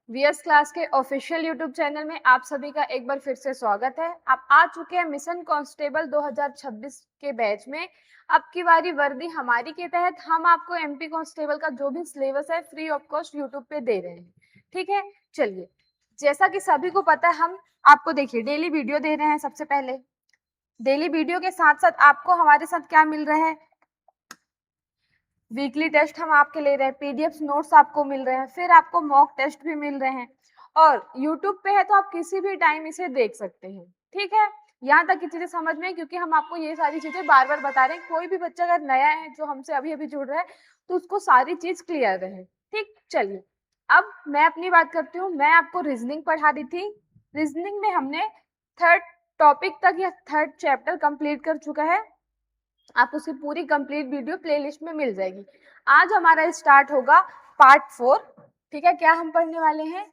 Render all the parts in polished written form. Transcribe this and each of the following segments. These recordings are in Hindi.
वीएस क्लास के ऑफिशियल यूट्यूब चैनल में आप सभी का एक बार फिर से स्वागत है। आप आ चुके हैं मिशन कांस्टेबल 2026 के बैच में। अब की बारी वर्दी हमारी के तहत हम आपको एमपी कांस्टेबल का जो भी सिलेबस है फ्री ऑफ कॉस्ट यूट्यूब पे दे रहे हैं। ठीक है, चलिए, जैसा कि सभी को पता है हम आपको देखिए डेली वीडियो दे रहे हैं। सबसे पहले डेली वीडियो के साथ साथ आपको हमारे साथ क्या मिल रहा है, वीकली टेस्ट हम आपके ले रहे हैं, पीडीएफ नोट्स आपको मिल रहे हैं, फिर आपको मॉक टेस्ट भी मिल रहे हैं और यूट्यूब पे है तो आप किसी भी टाइम इसे देख सकते हैं। ठीक है, यहाँ तक की चीजें समझ में, क्योंकि हम आपको ये सारी चीजें बार बार बता रहे हैं। कोई भी बच्चा अगर नया है जो हमसे अभी अभी जुड़ रहा है तो उसको सारी चीज क्लियर रहे। ठीक, चलिए अब मैं अपनी बात करती हूँ। मैं आपको रीजनिंग पढ़ा दी थी। रीजनिंग में हमने थर्ड टॉपिक तक या थर्ड चैप्टर कंप्लीट कर चुका है। आप उसकी पूरी कंप्लीट वीडियो प्लेलिस्ट में मिल जाएगी। आज हमारा स्टार्ट होगा पार्ट 4। ठीक है, क्या हम पढ़ने वाले हैं,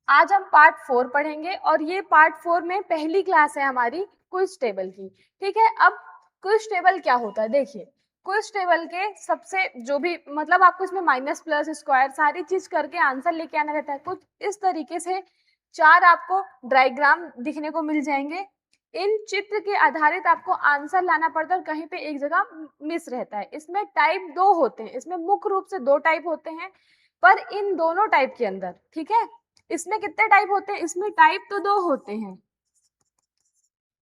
आज हम पार्ट 4 पढ़ेंगे और ये पार्ट 4 में पहली क्लास है हमारी क्विज टेबल की। ठीक है, अब क्विज टेबल क्या होता है, देखिए क्विज टेबल के सबसे जो भी मतलब आपको इसमें माइनस प्लस स्क्वायर सारी चीज करके आंसर लेके आना रहता है। कुछ इस तरीके से 4 आपको डायग्राम दिखने को मिल जाएंगे। इन चित्र के आधारित आपको आंसर लाना पड़ता है और कहीं पे एक जगह मिस रहता है। इसमें टाइप 2 होते हैं, इसमें मुख्य रूप से 2 टाइप होते हैं, पर इन दोनों टाइप के अंदर, ठीक है, इसमें कितने टाइप होते हैं, इसमें टाइप तो 2 होते हैं।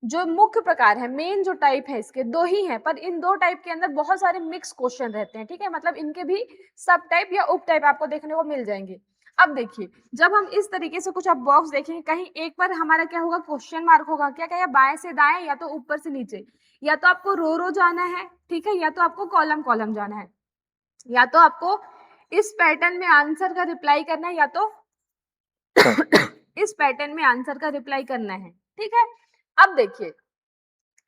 जो मुख्य प्रकार है, मेन जो टाइप है इसके 2 ही हैं, पर इन 2 टाइप के अंदर बहुत सारे मिक्स क्वेश्चन रहते हैं। ठीक है, मतलब इनके भी सब टाइप या उप टाइप आपको देखने को मिल जाएंगे। अब देखिए, जब हम इस तरीके से कुछ आप बॉक्स देखेंगे, कहीं एक पर हमारा क्या होगा, क्वेश्चन मार्क होगा, क्या क्या, बाएं से दाएं या तो ऊपर से नीचे, या तो आपको रो जाना है, ठीक है, या तो आपको कॉलम कॉलम जाना है, या तो आपको इस पैटर्न में आंसर का रिप्लाई करना है, या तो इस पैटर्न में आंसर का रिप्लाई करना है। ठीक है, अब देखिए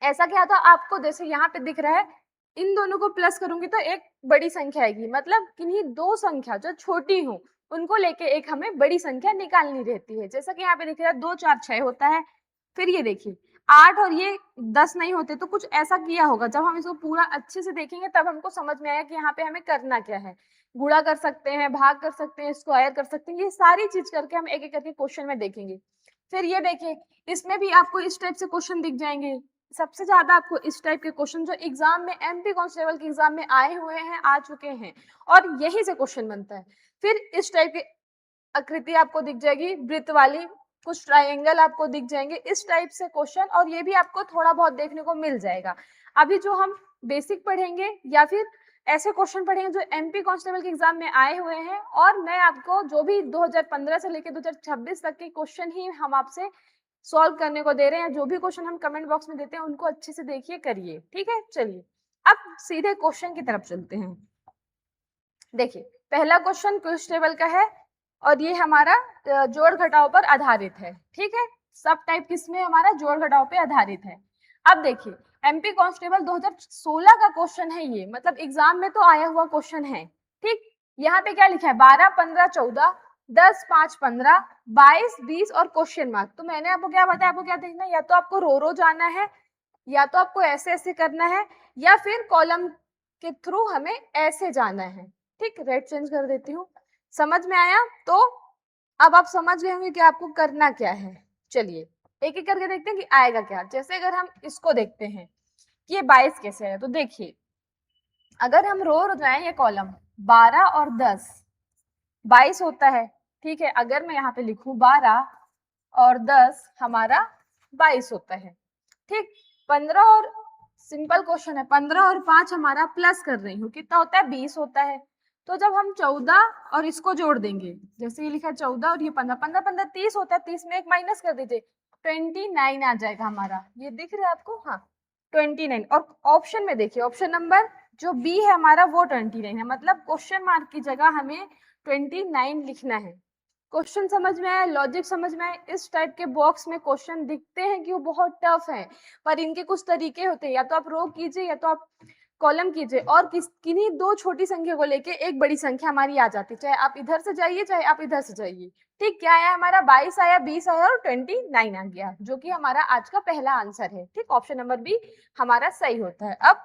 ऐसा क्या था, आपको जैसे यहाँ पे दिख रहा है, इन दोनों को प्लस करूंगी तो एक बड़ी संख्या आएगी, मतलब किन्हीं 2 संख्या जो छोटी हो उनको लेके एक हमें बड़ी संख्या निकालनी रहती है। जैसा कि यहाँ पे दिख रहा है 2 4 6 होता है। फिर ये देखिए 8 और ये 10 नहीं होते, तो कुछ ऐसा किया होगा। जब हम इसको पूरा अच्छे से देखेंगे तब हमको समझ में आएगा कि यहाँ पे हमें करना क्या है। गुणा कर सकते हैं, भाग कर सकते हैं, स्क्वायर कर सकते हैं, ये सारी चीज करके हम एक एक करके क्वेश्चन में देखेंगे। फिर ये देखिए, इसमें भी आपको इस टाइप से क्वेश्चन दिख जाएंगे। सबसे ज्यादा आपको इस टाइप के क्वेश्चन जो एग्जाम में एमपी कांस्टेबल के एग्जाम में आए हुए हैं, आ चुके हैं, और यही से क्वेश्चन बनता है। फिर इस टाइप की आकृति आपको दिख जाएगी वृत्त वाली, कुछ ट्रायंगल आपको दिख जाएंगे, इस टाइप से क्वेश्चन, और ये भी आपको थोड़ा बहुत देखने को मिल जाएगा। अभी जो हम बेसिक पढ़ेंगे या फिर ऐसे क्वेश्चन पढ़ेंगे जो एमपी कांस्टेबल के एग्जाम में आए हुए हैं, और मैं आपको जो भी 2015 से लेकर 2026 तक के क्वेश्चन ही हम आपसे सॉल्व करने को दे रहे हैं। जो भी क्वेश्चन हम कमेंट बॉक्स में देते हैं उनको अच्छे से देखिए, करिए। ठीक है, चलिए अब सीधे क्वेश्चन की तरफ चलते हैं। देखिए पहला क्वेश्चन क्विज टेबल का है और ये हमारा जोड़ घटाव पर आधारित है। ठीक है, सब टाइप किसमें, हमारा जोड़ घटाव पे आधारित है। अब देखिए एमपी कांस्टेबल 2016 का क्वेश्चन है ये, मतलब एग्जाम में तो आया हुआ क्वेश्चन है। ठीक, यहाँ पे क्या लिखा है, 12 15 14 10 5 15 22 20 और क्वेश्चन मार्क। तो मैंने आपको क्या बताया, आपको क्या देखना है, या तो आपको रो जाना है, या तो आपको ऐसे ऐसे करना है, या फिर कॉलम के थ्रू हमें ऐसे जाना है। ठीक, रेड चेंज कर देती हूँ। समझ में आया, तो अब आप समझ गए होंगे कि आपको करना क्या है। चलिए एक एक करके देखते हैं कि आएगा क्या। जैसे अगर हम इसको देखते हैं कि ये 22 कैसे है, तो देखिए अगर हम रो जाए ये कॉलम 12 और 10 22 होता है। ठीक है, अगर मैं यहाँ पे लिखूं 12 और 10 हमारा 22 होता है। ठीक, 15 और सिंपल क्वेश्चन है, 15 और 5 हमारा प्लस कर रही हूँ, कितना होता है 20 होता है। तो जब हम 14 और इसको जोड़ देंगे, जैसे ये लिखा 14 और ये 15 15 15 30 होता है, 30 में एक माइनस कर दीजिए, 29 आ जाएगा हमारा। ये दिख रहा है आपको, हाँ 29। और ऑप्शन में देखिए, ऑप्शन नंबर जो बी है हमारा वो 29 है, मतलब क्वेश्चन मार्क की जगह हमें 29 लिखना है। क्वेश्चन समझ में आया, लॉजिक समझ में आया। इस टाइप के बॉक्स में क्वेश्चन दिखते हैं कि वो बहुत टफ है, पर इनके कुछ तरीके होते हैं, या तो आप रो कीजिए या तो आप कॉलम कीजिए, और किन्हीं 2 छोटी संख्या को लेके एक बड़ी संख्या हमारी आ जाती है, चाहे आप इधर से जाइए चाहे आप इधर से जाइए। ठीक, क्या आया हमारा 22 आया, 20 आया और 29 आ गया, जो कि हमारा आज का पहला आंसर है। ठीक, ऑप्शन नंबर बी हमारा सही होता है। अब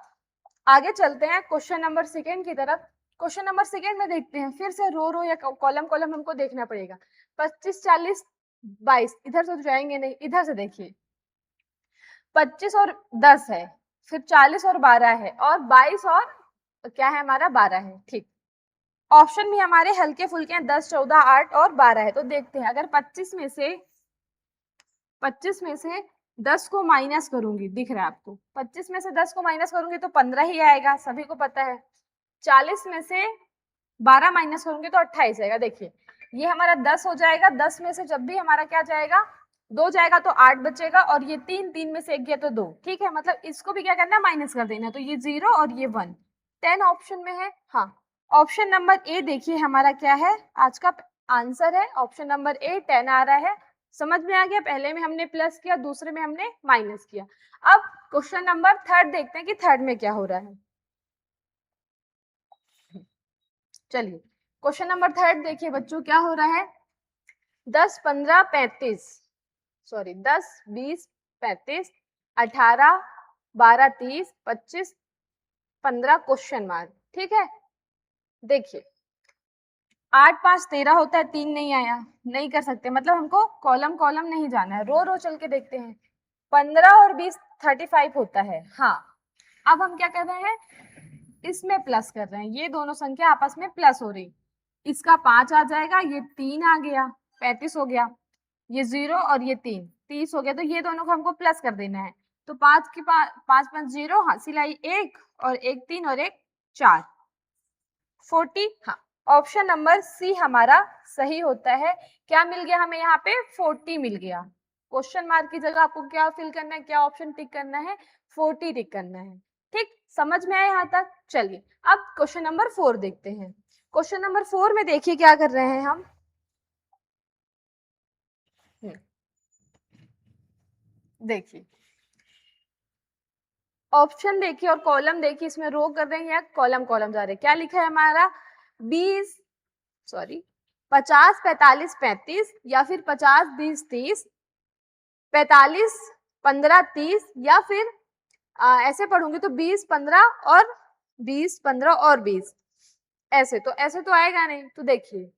आगे चलते हैं क्वेश्चन नंबर 2 की तरफ। क्वेश्चन नंबर सेकेंड में देखते हैं, फिर से रो या कॉलम कॉलम हमको देखना पड़ेगा। 25, 40, 22 इधर से तो जाएंगे नहीं, इधर से देखिए 25 और 10 है, फिर 40 और 12 है, और 22 और क्या है हमारा 12 है। ठीक, ऑप्शन भी हमारे हल्के फुल्के हैं, 10, 14, 8 और 12 है। तो देखते हैं, अगर 25 में से 10 को माइनस करूंगी, दिख रहा है आपको, 25 में से 10 को माइनस करूंगी तो 15 ही आएगा, सभी को पता है। 40 में से 12 माइनस करूंगी तो 28 आएगा। देखिए ये हमारा 10 हो जाएगा, 10 में से जब भी हमारा क्या जाएगा, 2 जाएगा तो 8 बचेगा, और ये 3, 3 में से 1 गया तो 2। ठीक है, मतलब इसको भी क्या करना है, माइनस कर देना। तो ये 0 और ये 1, 10 ऑप्शन में है। हाँ, ऑप्शन नंबर ए देखिए हमारा क्या है, आज का आंसर है ऑप्शन नंबर ए, 10 आ रहा है। समझ में आ गया, पहले में हमने प्लस किया, दूसरे में हमने माइनस किया। अब क्वेश्चन नंबर थर्ड देखते हैं कि थर्ड में क्या हो रहा है। चलिए क्वेश्चन नंबर थर्ड देखिए बच्चों, क्या हो रहा है, 10, 15, 35, सॉरी 10, 20, 35, 18, 12, 30, 25, 15 क्वेश्चन मार्क। ठीक है, देखिए 8, 5, 13 होता है, 3 नहीं आया, नहीं कर सकते, मतलब हमको कॉलम कॉलम नहीं जाना है, रो रो चल के देखते हैं। 15 और 20 35 होता है। हाँ, अब हम क्या कर रहे हैं, इसमें प्लस कर रहे हैं, ये दोनों संख्या आपस में प्लस हो रही, इसका 5 आ जाएगा, ये 3 आ गया, 35 हो गया, ये 0 और ये 3, 30 हो गया। तो ये दोनों को हमको प्लस कर देना है। तो 5 की 5, 5 0 हासिल आई 1, और एक 3 और एक 4, 40। हाँ, ऑप्शन नंबर सी हमारा सही होता है। क्या मिल गया हमें यहाँ पे, 40 मिल गया। क्वेश्चन मार्क की जगह आपको क्या फिल करना है, क्या ऑप्शन टिक करना है, 40 टिक करना है। ठीक, समझ में आया यहाँ तक। चलिए अब क्वेश्चन नंबर 4 देखते हैं। क्वेश्चन नंबर 4 में देखिए क्या कर रहे हैं हम, देखिए ऑप्शन देखिए और कॉलम देखिए, इसमें रो कर रहे हैं या कॉलम कॉलम जा रहे हैं। क्या लिखा है हमारा, 20, सॉरी 50, 45, 35, या फिर 50, 20, 30, 45, 15, 30, या फिर ऐसे पढ़ूंगी तो 20, 15 और 20, 15 और 20, ऐसे तो आएगा नहीं। तो देखिए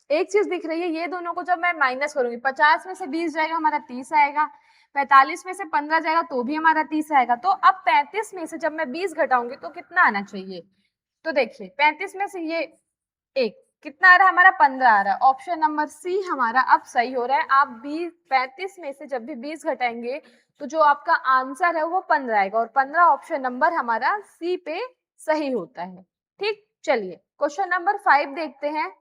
एक चीज दिख रही है, ये दोनों को जब मैं माइनस करूंगी, 50 में से 20 जाएगा हमारा 30 आएगा, 45 में से 15 जाएगा तो भी हमारा 30 आएगा। तो अब 35 में से जब मैं 20 घटाऊंगी तो कितना आना चाहिए, तो देखिए 35 में से ये एक कितना आ रहा है हमारा, 15 आ रहा है। ऑप्शन नंबर सी हमारा अब सही हो रहा है। आप 35 में से जब भी 20 घटाएंगे तो जो आपका आंसर है वो 15 आएगा, और 15 ऑप्शन नंबर हमारा सी पे सही होता है। ठीक, चलिए क्वेश्चन नंबर 5 देखते हैं।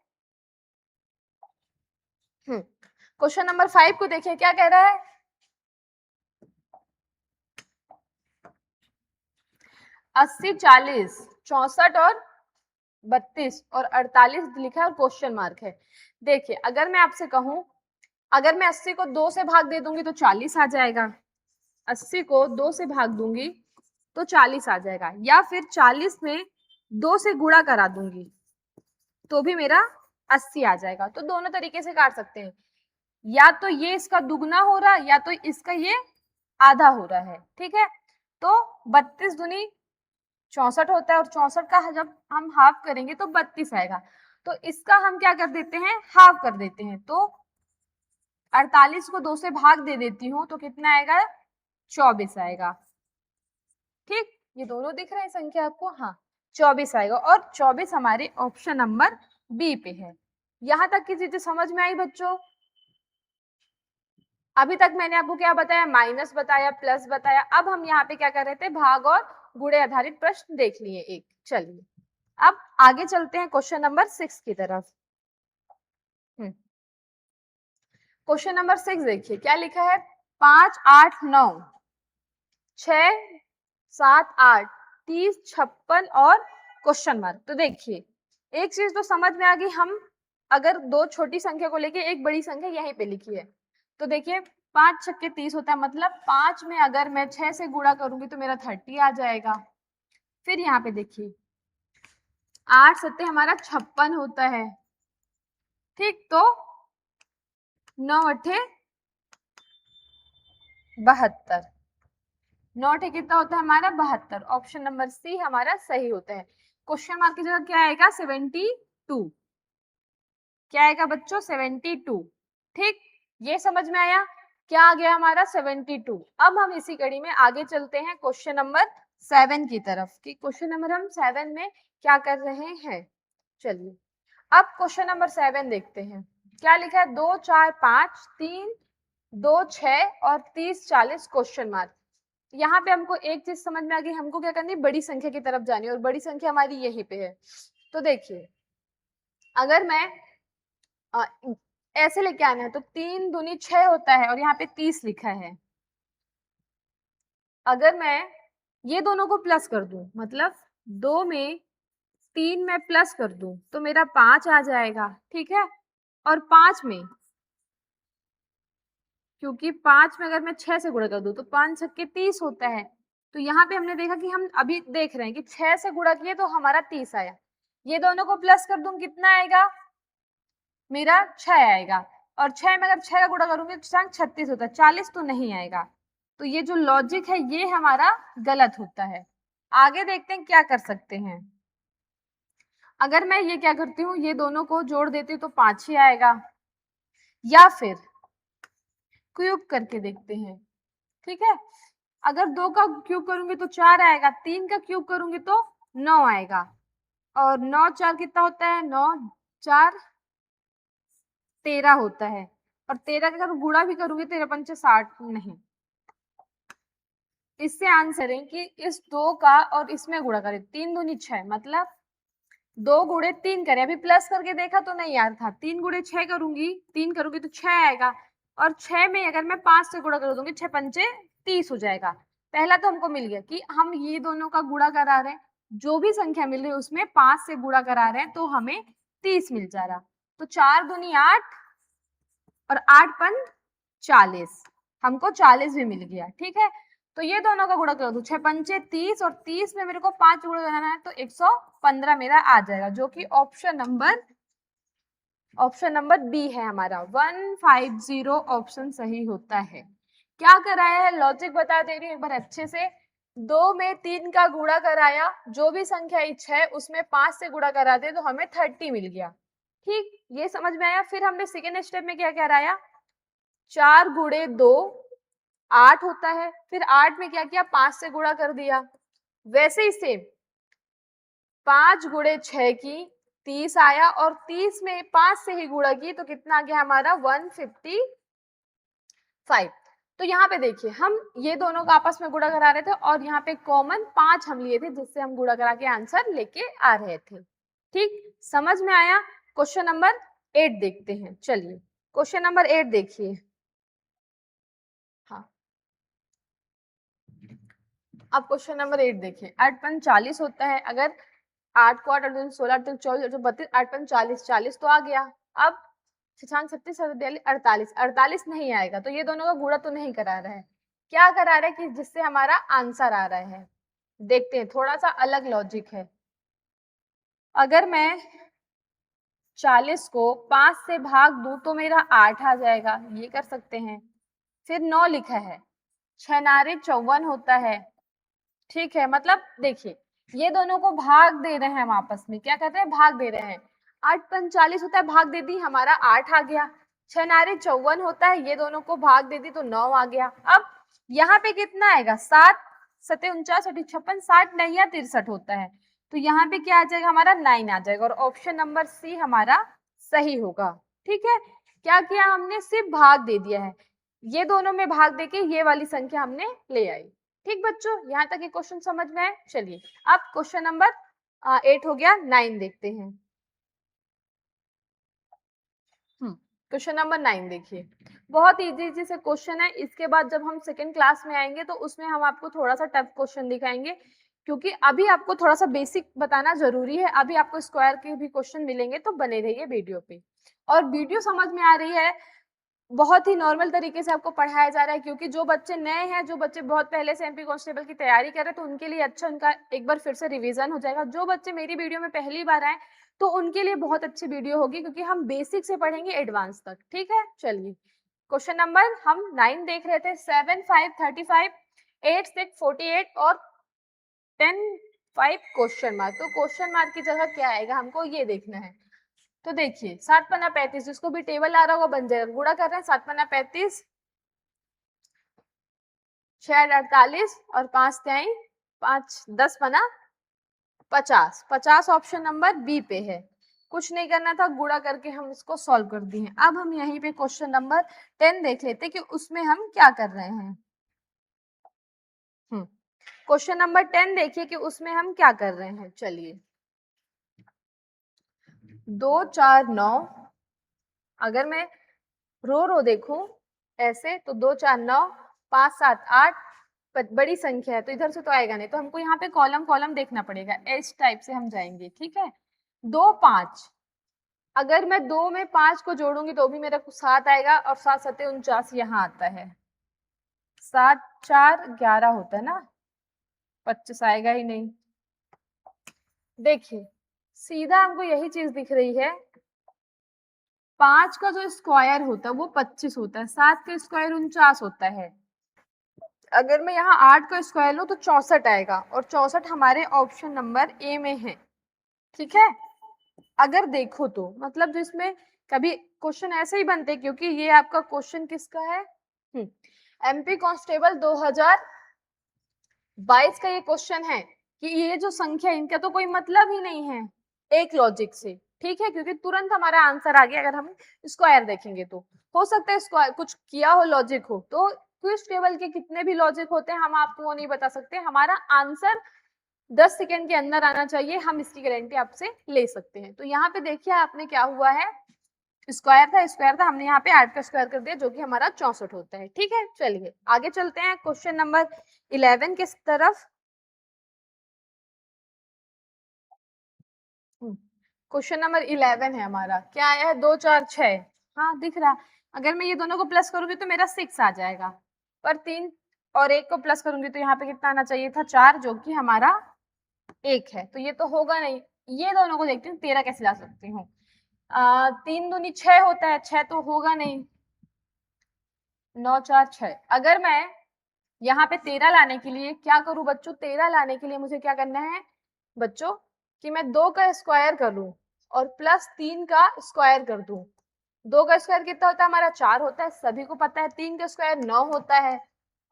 क्वेश्चन नंबर 5 को देखिए क्या कह रहा है, 80, 40, 64 और 32 और 48 लिखा है और क्वेश्चन मार्क है। देखिए अगर मैं आपसे कहूं, अगर मैं 80 को 2 से भाग दे दूंगी तो 40 आ जाएगा, 80 को 2 से भाग दूंगी तो 40 आ जाएगा, या फिर 40 में 2 से गुणा करा दूंगी तो भी मेरा 80 आ जाएगा। तो दोनों तरीके से काट सकते हैं, या तो ये इसका दुगना हो रहा है या तो इसका ये आधा हो रहा है। ठीक है, तो 32 दूनी 64 होता है, और 64 का जब हम हाफ करेंगे तो 32 आएगा। तो इसका हम क्या कर देते हैं, हाफ कर देते हैं। तो 48 को 2 से भाग दे देती हूँ तो कितना आएगा, 24 आएगा। ठीक, ये दोनों दिख रहे हैं संख्या आपको, हाँ 24 आएगा, और 24 हमारे ऑप्शन नंबर बी पे है। यहां तक की चीजें समझ में आई बच्चों। अभी तक मैंने आपको क्या बताया, माइनस बताया, प्लस बताया। अब हम यहाँ पे क्या कर रहे थे, भाग और गुणे आधारित प्रश्न देख लिए एक। चलिए अब आगे चलते हैं क्वेश्चन नंबर 6 की तरफ। क्वेश्चन नंबर 6 देखिए क्या लिखा है, 5, 8, 9, 6, 7, 8, 30, 56 और क्वेश्चन मार्क। तो देखिए एक चीज तो समझ में आ गई, हम अगर दो छोटी संख्या को लेके एक बड़ी संख्या यहीं पे लिखी है, तो देखिए 5 छक्के 30 होता है, मतलब 5 में अगर मैं 6 से गुणा करूंगी तो मेरा 30 आ जाएगा। फिर यहाँ पे देखिए 8 सत्ते हमारा 56 होता है। ठीक, तो 9 अट्ठे 72, 9 अट्ठे कितना होता है हमारा 72। ऑप्शन नंबर सी हमारा सही होता है। क्वेश्चन मार्क की जगह क्या आएगा 72, क्या आएगा बच्चों 72। ठीक, ये समझ में आया, क्या आ गया हमारा 72। अब हम इसी कड़ी में आगे चलते हैं क्वेश्चन नंबर 7 की तरफ, कि क्वेश्चन नंबर हम 7 में क्या कर रहे हैं। चलिए अब क्वेश्चन नंबर 7 देखते हैं, क्या लिखा है 2 4 5 3 2 6 और 30 40 क्वेश्चन मार्क। यहाँ पे हमको एक चीज समझ में आ गई, हमको क्या करनी है, बड़ी संख्या की तरफ जानी है, और बड़ी संख्या हमारी यहीं पे है। तो देखिए अगर मैं ऐसे लेके आना है तो 3 दूनी 6 होता है और यहाँ पे 30 लिखा है। अगर मैं ये दोनों को प्लस कर दूं, मतलब 2 में 3 में प्लस कर दूं तो मेरा 5 आ जाएगा, ठीक है। और 5 में, क्योंकि 5 में अगर मैं 6 से गुणा कर दूं तो 5 छक्के 30 होता है। तो यहाँ पे हमने देखा कि हम अभी देख रहे हैं कि 6 से गुणा किए तो हमारा 30 आया। ये दोनों को प्लस कर दूं कितना आएगा, मेरा 6 आएगा। और 6 में अगर 6 का गुणा करूंगी तो 36 होता है, 40 तो नहीं आएगा। तो ये जो लॉजिक है ये हमारा गलत होता है। आगे देखते हैं क्या कर सकते हैं। अगर मैं ये क्या करती हूँ, ये दोनों को जोड़ देती हूँ तो 5 ही आएगा, या फिर क्यूब करके देखते हैं, ठीक है। अगर 2 का क्यूब करूंगी तो 4 आएगा, 3 का क्यूब करूंगी तो 9 आएगा। और 9 4 कितना होता है, 9 4 13 होता है। और 13 का अगर गुणा भी करूंगी 13 पंचे 60 नहीं। इससे आंसर है कि इस 2 का और इसमें गुणा करें, 3 दूनी 6, मतलब 2 गुणे 3 करें। अभी प्लस करके देखा तो नहीं यार था, 3 गुणे 6 करूंगी, 3 करूंगी तो 6 आएगा। और 6 में अगर मैं 5 से गुणा कर दूंगी 6 पंचे 30 हो जाएगा। पहला तो हमको मिल गया कि हम ये दोनों का गुणा करा रहे हैं, जो भी संख्या मिल रही है उसमें 5 से गुणा करा रहे हैं तो हमें 30 मिल जा रहा। तो 4 दूनी 8 और 8 पन 40, हमको 40 भी मिल गया, ठीक है। तो ये दोनों का गुणा कर दो, 6 पंचे 30 और 30 में मेरे को 5 गुणा कराना है तो 115 मेरा आ जाएगा, जो कि ऑप्शन नंबर बी है हमारा, 150 ऑप्शन सही होता है। क्या कराया है, लॉजिक बता दे रही हूँ एक बार अच्छे से। 2 में 3 का गुणा कराया, जो भी संख्या इच है उसमें 5 से गुणा करा दे तो हमें 30 मिल गया। ठीक, ये समझ में आया। फिर हमने सेकेंड स्टेप में क्या कराया, 4 गुणे 2 8 होता है, फिर 8 में क्या किया, 5 से गुणा कर दिया। वैसे ही सेम 5 गुणे 6 की 30 आया, और 30 में 5 से ही गुणा की तो कितना आ गया हमारा 155। तो यहाँ पे देखिए हम ये दोनों का आपस में गुणा करा रहे थे और यहाँ पे कॉमन 5 हम लिए थे जिससे हम गुणा करा के आंसर लेके आ रहे थे। ठीक, समझ में आया। क्वेश्चन नंबर 8 देखते हैं। चलिए क्वेश्चन नंबर 8 देखिए। हाँ, अब क्वेश्चन नंबर 8 देखिए, 8 पन 40 होता है। अगर 8 को 8 8 16 8 24 32 8 पन 40, 40 तो आ गया। अब 66 37 42 48, 48 नहीं आएगा, तो ये दोनों का गुणा तो नहीं करा रहा है। क्या करा रहा है कि जिससे हमारा आंसर आ रहा है। देखते हैं, थोड़ा सा अलग लॉजिक है। अगर मैं 40 को 5 से भाग दूं तो मेरा 8 आ जाएगा, ये कर सकते हैं। फिर 9 लिखा है, 6 नारे 54 होता है, ठीक है। मतलब देखिए ये दोनों को भाग दे रहे हैं हम आपस में, क्या कहते हैं, भाग दे रहे हैं। 8 पन 40 होता है, भाग दे दी, हमारा 8 आ गया। 6 नारे 54 होता है, ये दोनों को भाग दे दी तो 9 आ गया। अब यहाँ पे कितना आएगा, 7 7 49 56 60 नहीं या 63 होता है, तो यहाँ पे क्या आ जाएगा हमारा 9 आ जाएगा, और ऑप्शन नंबर सी हमारा सही होगा। ठीक है, क्या किया हमने, सिर्फ भाग दे दिया है, ये दोनों में भाग देके ये वाली संख्या हमने ले आई। ठीक बच्चों, यहाँ तक ये क्वेश्चन समझ में आए। चलिए अब क्वेश्चन नंबर 8 हो गया, 9 देखते हैं। क्वेश्चन नंबर 9 देखिए, बहुत इजी से क्वेश्चन है। इसके बाद जब हम सेकेंड क्लास में आएंगे तो उसमें हम आपको थोड़ा सा टफ क्वेश्चन दिखाएंगे, क्योंकि अभी आपको थोड़ा सा बेसिक बताना जरूरी है। अभी आपको स्क्वायर के भी क्वेश्चन मिलेंगे, तो बने रहिए वीडियो पे। और वीडियो समझ में आ रही है, बहुत ही नॉर्मल तरीके से आपको पढ़ाया जा रहा है, क्योंकि जो बच्चे नए हैं, जो बच्चे बहुत पहले से एमपी कांस्टेबल की तैयारी कर रहे हैं, तो उनके लिए अच्छा, उनका एक बार फिर से रिवीजन हो जाएगा। जो बच्चे मेरी वीडियो में पहली बार आए तो उनके लिए बहुत अच्छी वीडियो होगी, क्योंकि हम बेसिक से पढ़ेंगे एडवांस तक। ठीक है, चलिए क्वेश्चन नंबर हम 9 देख रहे थे। 7 5 35, 8 6 48 और 10 5 क्वेश्चन मार्क। तो क्वेश्चन मार्क की जगह क्या आएगा हमको ये देखना है। तो देखिए 7 पन्ना 35, जिसको भी टेबल आ रहा होगा बन जाएगा। गुणा कर रहे हैं 7 पन्ना 35, 6 48 और 5 त्याई 5 10 पन्ना 50। 50 ऑप्शन नंबर बी पे है। कुछ नहीं करना था, गुणा करके हम इसको सॉल्व कर दिए। अब हम यहीं पे क्वेश्चन नंबर 10 देख लेते कि उसमें हम क्या कर रहे हैं। क्वेश्चन नंबर 10 देखिए कि उसमें हम क्या कर रहे हैं। चलिए 2 4 9, अगर मैं रो रो देखूं ऐसे तो 2 4 9, 5 7 8 बड़ी संख्या है तो इधर से तो आएगा नहीं, तो हमको यहाँ पे कॉलम कॉलम देखना पड़ेगा। एच टाइप से हम जाएंगे, ठीक है। 2 5, अगर मैं 2 में 5 को जोड़ूंगी तो भी मेरा 7 आएगा और 7 7 49 यहाँ आता है। 7 4 11 होता है ना, 25 आएगा ही नहीं। देखिए सीधा हमको यही चीज दिख रही है। 5 का जो स्क्वायर होता है वो 25 होता है, 7 का स्क्वायर 49 होता है। अगर मैं यहाँ 8 का स्क्वायर लूं तो 64 आएगा और 64 हमारे ऑप्शन नंबर ए में है, ठीक है। अगर देखो तो मतलब जिसमें कभी क्वेश्चन ऐसे ही बनते क्योंकि ये आपका क्वेश्चन किसका है, एमपी कांस्टेबल 2022 का ये क्वेश्चन है कि ये जो संख्या इनका तो कोई मतलब ही नहीं है एक लॉजिक से, ठीक है, क्योंकि तुरंत हमारा आंसर आ गया। अगर हम स्क्वायर देखेंगे तो हो सकता है स्क्वायर कुछ किया हो, लॉजिक हो, तो क्विज टेबल के कितने भी लॉजिक होते हैं हम आपको वो नहीं बता सकते। हमारा आंसर 10 सेकेंड के अंदर आना चाहिए, हम इसकी गारंटी आपसे ले सकते हैं। तो यहाँ पे देखिए आपने क्या हुआ है, स्क्वायर था हमने यहाँ पे 8 का स्क्वायर कर दिया जो कि हमारा 64 होता है, ठीक है। चलिए आगे चलते हैं क्वेश्चन नंबर 11 के तरफ। क्वेश्चन नंबर 11 है हमारा, क्या आया है 2 4 6, हाँ दिख रहा। अगर मैं ये दोनों को प्लस करूंगी तो मेरा 6 आ जाएगा, पर 3 और 1 को प्लस करूंगी तो यहाँ पे कितना आना चाहिए था 4, जो कि हमारा 1 है। तो ये तो होगा नहीं। ये दोनों को देखती हूँ 13 कैसे ला सकती हूँ। 3 दूनी 6 होता है, 6 तो होगा नहीं। 9 4 6, अगर मैं यहाँ पे 13 लाने के लिए क्या करूं बच्चों, 13 लाने के लिए मुझे क्या करना है बच्चों कि मैं 2 का स्क्वायर कर लूं और प्लस 3 का स्क्वायर कर दूं। 2 का स्क्वायर कितना होता है हमारा 4 होता है, सभी को पता है। 3 का स्क्वायर 9 होता है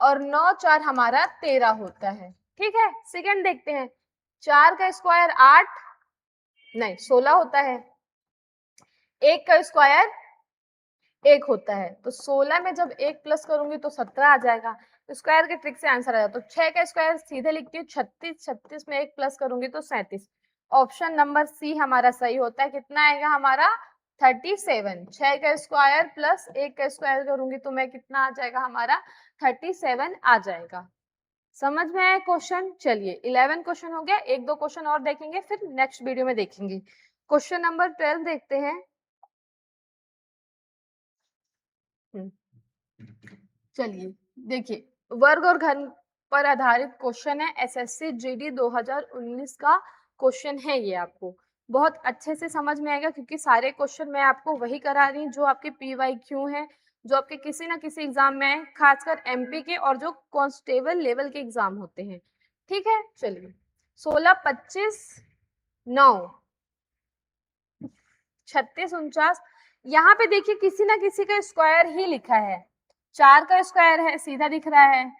और 9 4 हमारा 13 होता है, ठीक है। सेकंड देखते हैं, 4 का स्क्वायर 8 नहीं 16 होता है, 1 का स्क्वायर 1 होता है, तो 16 में जब 1 प्लस करूंगी तो 17 आ जाएगा। स्क्वायर के ट्रिक से आंसर आ जाता है। तो 6 का स्क्वायर सीधे लिखती हूँ 36, 36 में 1 प्लस करूंगी तो 37। ऑप्शन नंबर सी हमारा सही होता है। कितना आएगा हमारा 37। 6 का स्क्वायर प्लस 1 का स्क्वायर करूंगी तो मैं कितना आ जाएगा हमारा 37 आ जाएगा। समझ में आया क्वेश्चन। चलिए 11 क्वेश्चन हो गया, एक दो क्वेश्चन और देखेंगे फिर नेक्स्ट वीडियो में देखेंगे। क्वेश्चन नंबर 12 देखते हैं। चलिए देखिए, वर्ग और घन पर आधारित क्वेश्चन है, एसएससी जीडी 2019 का क्वेश्चन है। ये आपको बहुत अच्छे से समझ में आएगा क्योंकि सारे क्वेश्चन मैं आपको वही करा रही हूँ जो आपके पीवाईक्यू हैं, जो आपके किसी ना किसी एग्जाम में है, खासकर एमपी के और जो कांस्टेबल लेवल के एग्जाम होते हैं, ठीक है। चलिए 16 25 9 36 49, यहाँ पे देखिए किसी ना किसी का स्क्वायर ही लिखा है। 4 का स्क्वायर है सीधा दिख रहा है,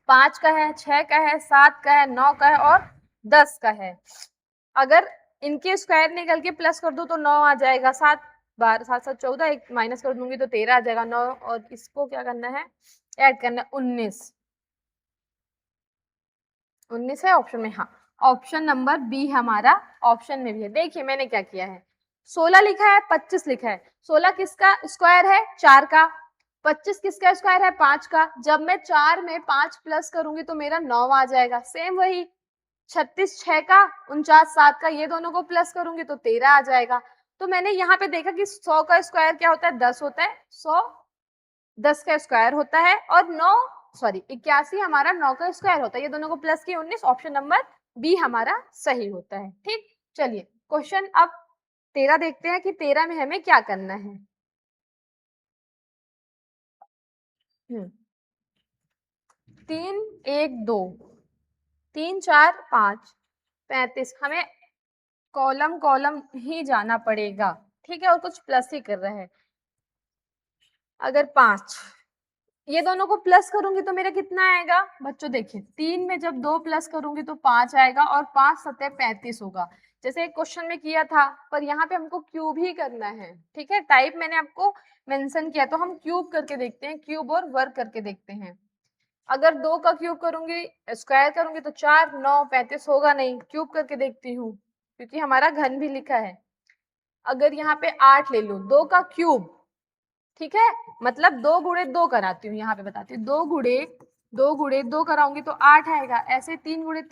5 का है, 6 का है, 7 का है, 9 का है और 10 का है। अगर इनके स्क्वायर निकल के प्लस कर दो तो 9 आ जाएगा। 7 बार 7 7 14, एक माइनस कर दूंगी तो 13 आ जाएगा। 9 और इसको क्या करना है ऐड करना है 19। 19 है ऑप्शन में, हाँ ऑप्शन नंबर बी हमारा ऑप्शन में भी है। देखिए मैंने क्या किया है, 16 लिखा है 25 लिखा है। 16 किसका स्क्वायर है 4 का, 25 किसका स्क्वायर है 5 का। जब मैं 4 में 5 प्लस करूंगी तो मेरा 9 आ जाएगा। सेम वही 36 6 का, 49 7 का, ये दोनों को प्लस करूंगी तो 13 आ जाएगा। तो मैंने यहाँ पे देखा कि 100 का स्क्वायर क्या होता है 10 होता है, 100 10 का स्क्वायर होता है और 9 सॉरी 81 हमारा 9 का स्क्वायर होता है। ये दोनों को प्लस किए 19, ऑप्शन नंबर बी हमारा सही होता है, ठीक। चलिए क्वेश्चन अब 13 देखते हैं कि 13 में हमें क्या करना है। 3 1 2 3 4 5 35, हमें कॉलम कॉलम ही जाना पड़ेगा, ठीक है, और कुछ प्लस ही कर रहे हैं। अगर 5 ये दोनों को प्लस करूंगी तो मेरा कितना आएगा बच्चों, देखिए 3 में जब 2 प्लस करूंगी तो 5 आएगा और 5 सतह 35 होगा, जैसे एक क्वेश्चन में किया था, पर यहाँ पे हमको क्यूब ही करना है, ठीक है, टाइप मैंने आपको मेंशन किया, तो हम क्यूब करके देखते हैं, क्यूब और वर्ग करके देखते हैं। अगर 2 का क्यूब करूंगी, स्क्वायर करूंगी तो 4 9 35 होगा नहीं, क्यूब करके देखती हूँ क्योंकि हमारा घन भी लिखा है। अगर यहाँ पे 8 ले लो, 2 का क्यूब, ठीक है, मतलब 2 गुणे 2 कराती हूँ, यहाँ पे बताती हूँ, 2 गुणे 2 कराऊंगी तो 8 आएगा, ऐसे 3 गुणे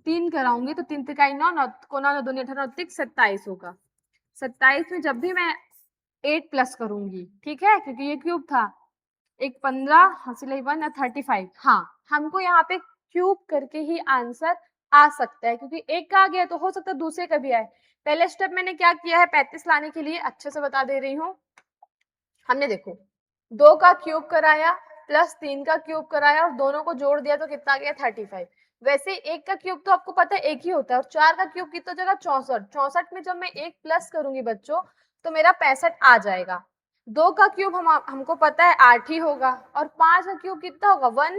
3 कराऊंगी तो 3 तिकाई 9 9 को 9 2 18 27 होगा। 27 में जब भी मैं 8 प्लस करूंगी, ठीक है, क्योंकि ये क्यूब था, एक 15 हासिल 1 35, हाँ हमको यहाँ पे क्यूब करके ही आंसर आ सकता है, क्योंकि एक का आ गया तो हो सकता है दूसरे का भी आए। पहले स्टेप मैंने क्या किया है 35 लाने के लिए, अच्छे से बता दे रही हूँ। हमने देखो 2 का क्यूब कराया प्लस 3 का क्यूब कराया और दोनों को जोड़ दिया तो कितना गया 35। वैसे एक का क्यूब तो आपको पता है एक ही होता है, और 4 का क्यूब कितना जगह 64, 64 में जब मैं एक प्लस करूंगी बच्चों तो मेरा 65 आ जाएगा। 2 का क्यूब हमको पता है 8 ही होगा, और 5 का क्यूब कितना होगा 1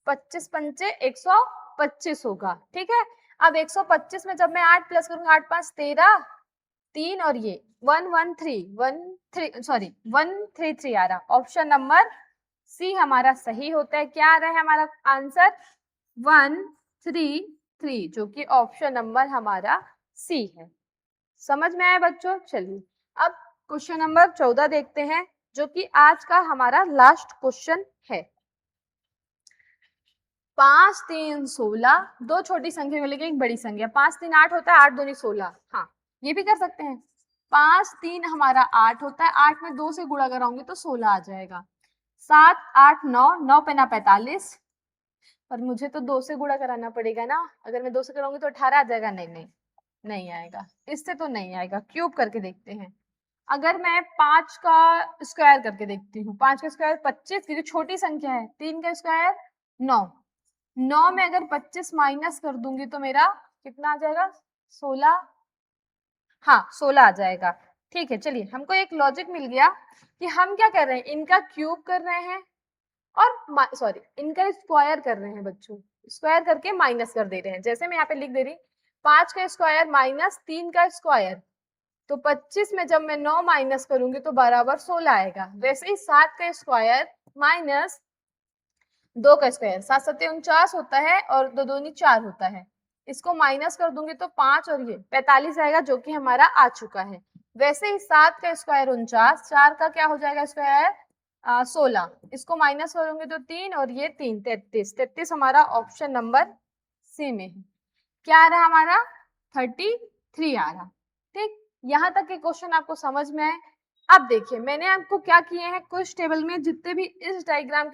25 पंचे 125 होगा, ठीक है। अब 125 में जब मैं 8 प्लस करूंगा 8 5 13 3 और ये 133 आ रहा, ऑप्शन नंबर सी हमारा सही होता है। क्या आ रहा है हमारा आंसर 133, जो कि ऑप्शन नंबर हमारा सी है। समझ में आया बच्चों? चलिए अब क्वेश्चन नंबर 14 देखते हैं, जो कि आज का हमारा लास्ट क्वेश्चन है। 5 3 16, दो छोटी संख्या को लेके एक बड़ी संख्या, 5 3 8 होता है, 8 2 16, हाँ ये भी कर सकते हैं। 5 3 हमारा 8 होता है, 8 में 2 से गुणा कराऊंगी तो 16 आ जाएगा। 7 8 9, 9 पे ना 45, पर मुझे तो 2 से गुणा कराना पड़ेगा ना, अगर मैं 2 से कराऊंगी तो 18 आ जाएगा, नहीं नहीं नहीं आएगा, इससे तो नहीं आएगा। क्यूब करके देखते हैं। अगर मैं 5 का स्क्वायर करके देखती हूँ, 5 का स्क्वायर 25, क्योंकि छोटी संख्या है, 3 का स्क्वायर 9, 9 में अगर 25 माइनस कर दूंगी तो मेरा कितना आ जाएगा 16, हाँ 16 आ जाएगा। ठीक है, चलिए हमको एक लॉजिक मिल गया कि हम क्या कर रहे हैं, इनका क्यूब कर रहे हैं और सॉरी इनका स्क्वायर कर रहे हैं बच्चों, स्क्वायर करके माइनस कर दे रहे हैं। जैसे मैं यहाँ पे लिख दे रही 5 का स्क्वायर माइनस 3 का स्क्वायर, तो 25 में जब मैं 9 माइनस करूंगी तो बराबर 16 आएगा। वैसे ही 7 का स्क्वायर माइनस 2 का स्क्वायर, 7 7 49 होता है और 2 दूनी 4 होता है, इसको माइनस कर दूंगी तो 5 और ये 45 आएगा, जो कि हमारा आ चुका है। वैसे ही 7 का स्क्वायर 49, 4 का क्या हो जाएगा स्क्वायर 16, इसको माइनस करूंगी तो 3 और ये 3 33, 33 हमारा ऑप्शन नंबर सी में है। क्या आ रहा हमारा 33 आ रहा। ठीक, यहाँ तक के क्वेश्चन आपको समझ में आए। अब देखिए मैंने आपको क्या किए हैं, कुछ टेबल में जितने भी इस डायग्राम के